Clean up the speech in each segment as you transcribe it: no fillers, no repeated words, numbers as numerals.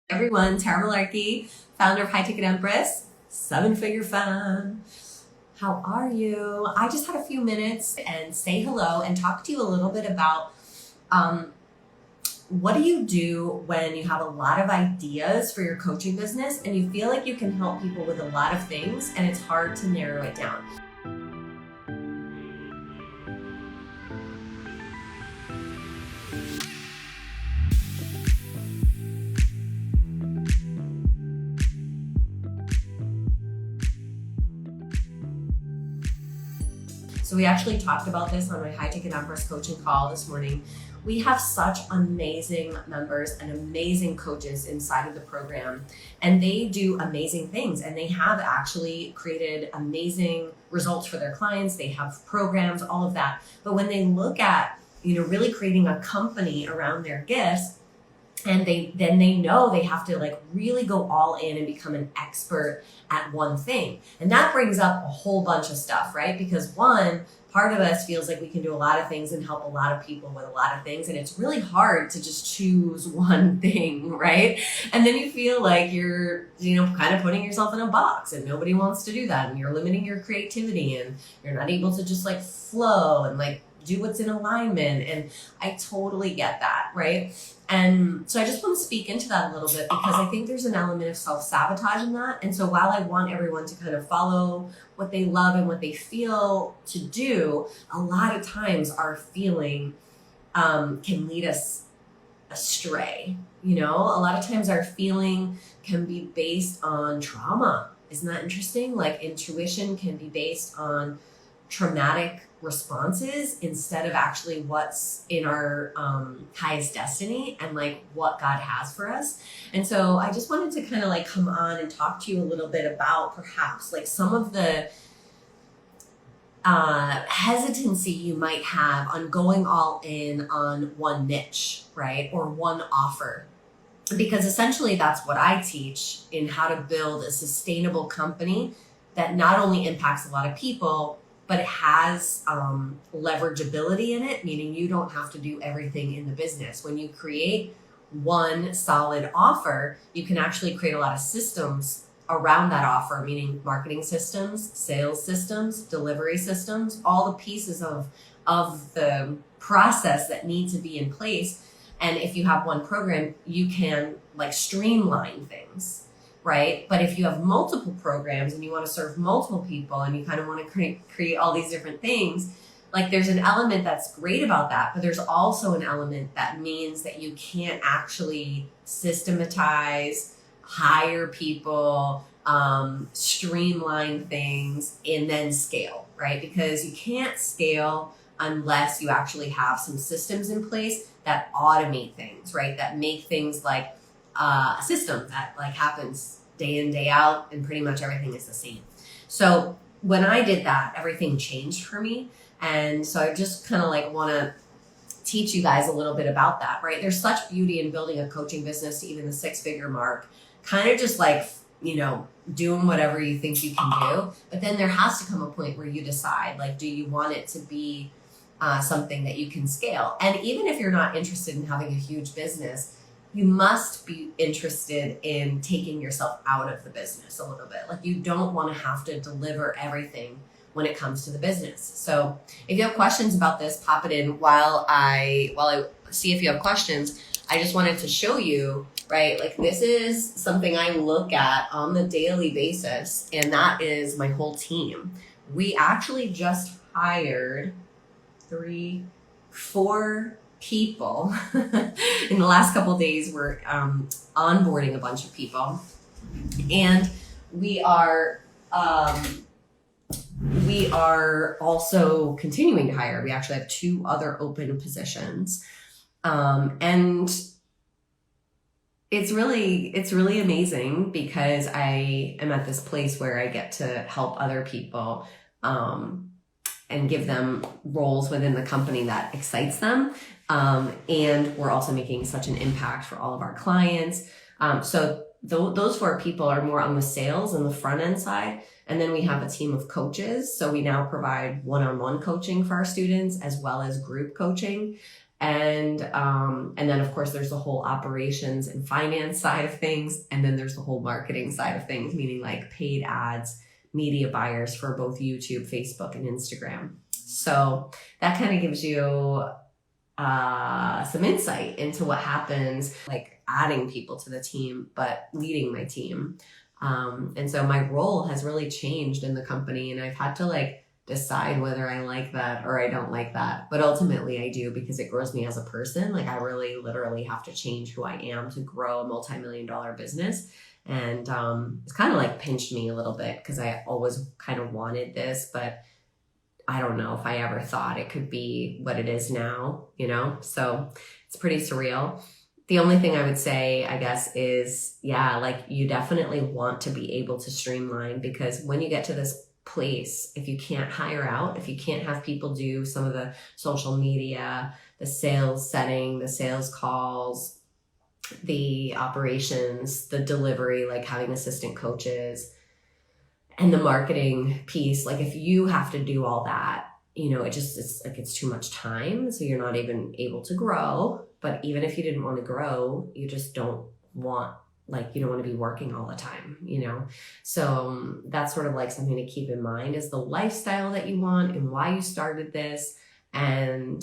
Everyone, Tara Malarkey, founder of High Ticket Empress, seven-figure fan. How are you? I just had a few minutes and say hello and talk to you a little bit about what do you do when you have a lot of ideas for your coaching business and you feel like you can help people with a lot of things and it's hard to narrow it down. So we actually talked about this on my High Ticket Empress coaching call this morning. We have such amazing members and amazing coaches inside of the program, and they do amazing things, and they have actually created amazing results for their clients. They have programs, all of that. But when they look at, really creating a company around their gifts, and they know they have to really go all in and become an expert at one thing. And that brings up a whole bunch of stuff, right? Because one, part of us feels like we can do a lot of things and help a lot of people with a lot of things. And it's really hard to just choose one thing, right? And then you feel like you're, kind of putting yourself in a box and nobody wants to do that. And you're limiting your creativity and you're not able to just flow and do what's in alignment. And I totally get that, right? And so I just want to speak into that a little bit because I think there's an element of self-sabotage in that. And so while I want everyone to kind of follow what they love and what they feel to do, a lot of times our feeling can lead us astray. A lot of times our feeling can be based on trauma. Isn't that interesting? Intuition can be based on traumatic responses instead of actually what's in our highest destiny and what God has for us. And so I just wanted to kind of come on and talk to you a little bit about perhaps some of the hesitancy you might have on going all in on one niche, right? Or one offer. Because essentially that's what I teach in how to build a sustainable company that not only impacts a lot of people, but it has leverageability in it, meaning you don't have to do everything in the business. When you create one solid offer, you can actually create a lot of systems around that offer, meaning marketing systems, sales systems, delivery systems, all the pieces of the process that need to be in place. And if you have one program, you can streamline things. Right? But if you have multiple programs and you want to serve multiple people and you kind of want to create all these different things, there's an element that's great about that, but there's also an element that means that you can't actually systematize, hire people, streamline things, and then scale, right? Because you can't scale unless you actually have some systems in place that automate things, right? That make things a system that happens day in, day out, and pretty much everything is the same. So when I did that, everything changed for me. And so I just kind of want to teach you guys a little bit about that, right? There's such beauty in building a coaching business to even the six-figure mark, kind of just doing whatever you think you can do. But then there has to come a point where you decide, do you want it to be something that you can scale? And even if you're not interested in having a huge business, you must be interested in taking yourself out of the business a little bit. You don't want to have to deliver everything when it comes to the business. So if you have questions about this, pop it in while I see if you have questions. I just wanted to show you, right? This is something I look at on the daily basis, and that is my whole team. We actually just hired 4 people in the last couple of days. We're onboarding a bunch of people, and we are also continuing to hire. We actually have 2 other open positions, and it's really amazing because I am at this place where I get to help other people and give them roles within the company that excites them. And we're also making such an impact for all of our clients. So those 4 people are more on the sales and the front end side. And then we have a team of coaches. So we now provide one-on-one coaching for our students as well as group coaching. And then of course there's the whole operations and finance side of things. And then there's the whole marketing side of things, meaning like paid ads, media buyers for both YouTube, Facebook, and Instagram. So that kind of gives you some insight into what happens, like adding people to the team, but leading my team. And so my role has really changed in the company, and I've had to like decide whether I like that or I don't like that. But ultimately I do, because it grows me as a person. Like I really literally have to change who I am to grow a multi-million-dollar business. And it's kind of like pinched me a little bit, because I always kind of wanted this, but I don't know if I ever thought it could be what it is now, you know? So it's pretty surreal. The only thing I would say, I guess, is, yeah, like you definitely want to be able to streamline, because when you get to this place, if you can't hire out, if you can't have people do some of the social media, the sales setting, the sales calls, the operations, the delivery, like having assistant coaches, and the marketing piece, like if you have to do all that, you know, it's like it's too much time. So you're not even able to grow. But even if you didn't want to grow, you just don't want, like, you don't want to be working all the time, you know? So that's sort of like something to keep in mind, is the lifestyle that you want and why you started this, and,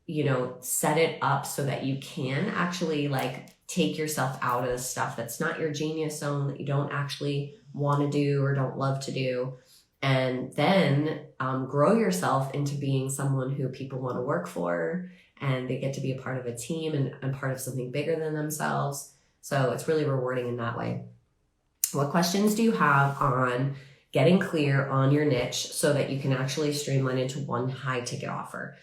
you know, set it up so that you can actually like take yourself out of the stuff that's not your genius zone, that you don't actually want to do or don't love to do. And then grow yourself into being someone who people want to work for, and they get to be a part of a team and part of something bigger than themselves. So it's really rewarding in that way. What questions do you have on getting clear on your niche so that you can actually streamline into one high ticket offer?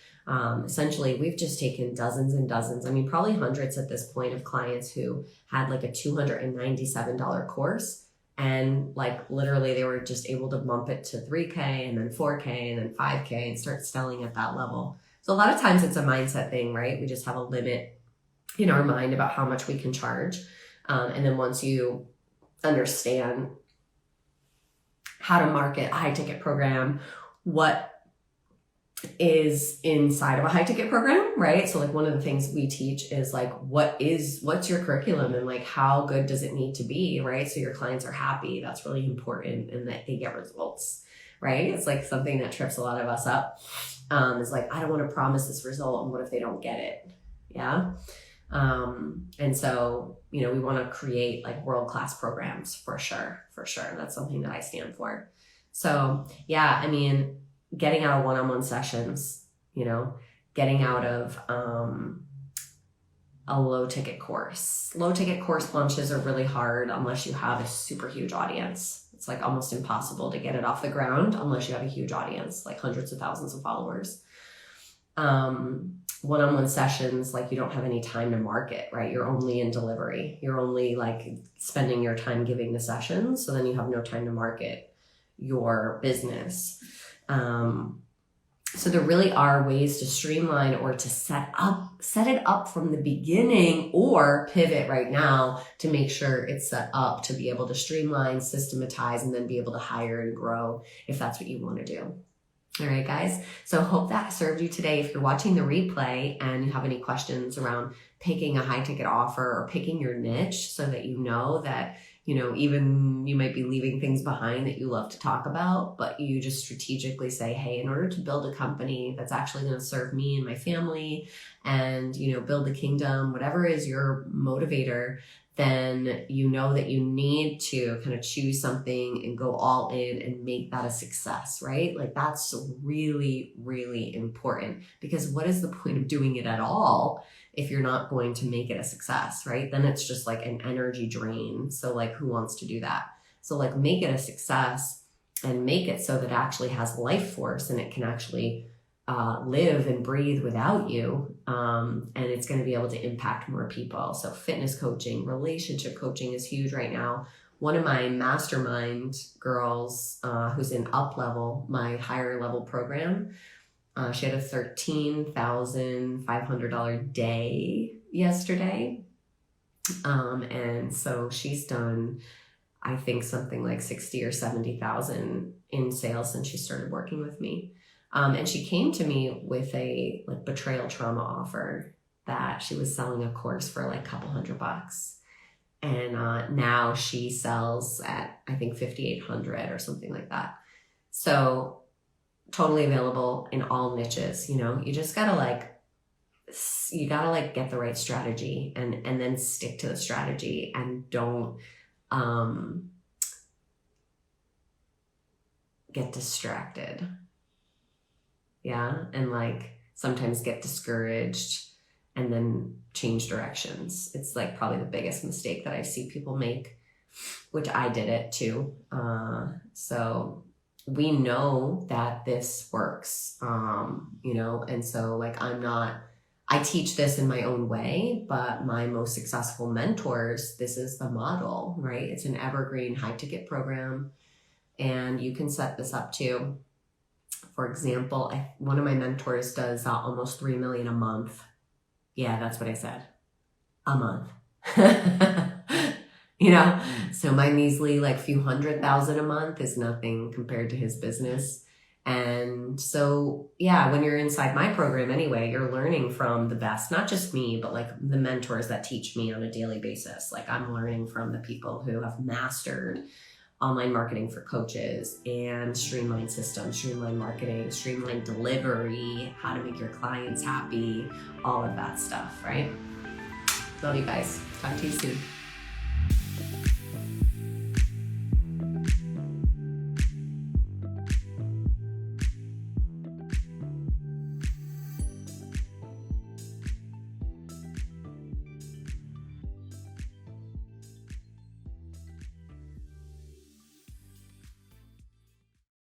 Essentially, we've just taken dozens and dozens, I mean, probably hundreds at this point, of clients who had like a $297 course. And like literally they were just able to bump it to 3K and then 4K and then 5K and start selling at that level. So a lot of times it's a mindset thing, right? We just have a limit in our mind about how much we can charge. And then once you understand how to market a high ticket program, what is inside of a high ticket program, right? So like one of the things we teach is like, what's your curriculum, and like how good does it need to be, right? So your clients are happy. That's really important, and that they get results, right? It's like something that trips a lot of us up. Is like, I don't want to promise this result, and what if they don't get it? Yeah. And so, you know, we want to create like world-class programs for sure. That's something that I stand for. So yeah, I mean, getting out of one-on-one sessions, you know, getting out of a low ticket course. Low ticket course launches are really hard unless you have a super huge audience. It's like almost impossible to get it off the ground unless you have a huge audience, like hundreds of thousands of followers. One-on-one sessions, like you don't have any time to market, right? You're only in delivery. You're only like spending your time giving the sessions. So then you have no time to market your business. So there really are ways to streamline or to set it up from the beginning, or pivot right now to make sure it's set up to be able to streamline, systematize, and then be able to hire and grow if that's what you want to do. All right, guys. So hope that served you today. If you're watching the replay and you have any questions around picking a high ticket offer or picking your niche, so that you know that, you know, even you might be leaving things behind that you love to talk about, but you just strategically say, hey, in order to build a company that's actually going to serve me and my family and, you know, build the kingdom, whatever is your motivator, then you know that you need to kind of choose something and go all in and make that a success, right? Like that's really, really important, because what is the point of doing it at all if you're not going to make it a success, right? Then it's just like an energy drain. So like, who wants to do that? So like, make it a success and make it so that it actually has life force and it can actually live and breathe without you. And it's going to be able to impact more people. So fitness coaching, relationship coaching is huge right now. One of my mastermind girls, who's in Up Level, my higher level program, she had a $13,500 day yesterday. And so she's done, I think, something like 60 or 70,000 in sales since she started working with me. And she came to me with a like betrayal trauma offer that she was selling a course for like a couple $100. And now she sells at, I think, 5,800 or something like that. So totally available in all niches. You know, you just gotta like get the right strategy and then stick to the strategy, and don't get distracted. Yeah. And like sometimes get discouraged and then change directions. It's like probably the biggest mistake that I see people make, which I did it too. So we know that this works, you know, and so like I teach this in my own way, but my most successful mentors, this is the model, right? It's an evergreen high ticket program, and you can set this up too. For example, one of my mentors does almost 3 million a month. Yeah, that's what I said. A month. You know, so my measly like few $100,000 a month is nothing compared to his business. And so, yeah, when you're inside my program anyway, you're learning from the best, not just me, but like the mentors that teach me on a daily basis. Like I'm learning from the people who have mastered online marketing for coaches and streamline systems, streamline marketing, streamline delivery, how to make your clients happy, all of that stuff, right? Love you guys. Talk to you soon.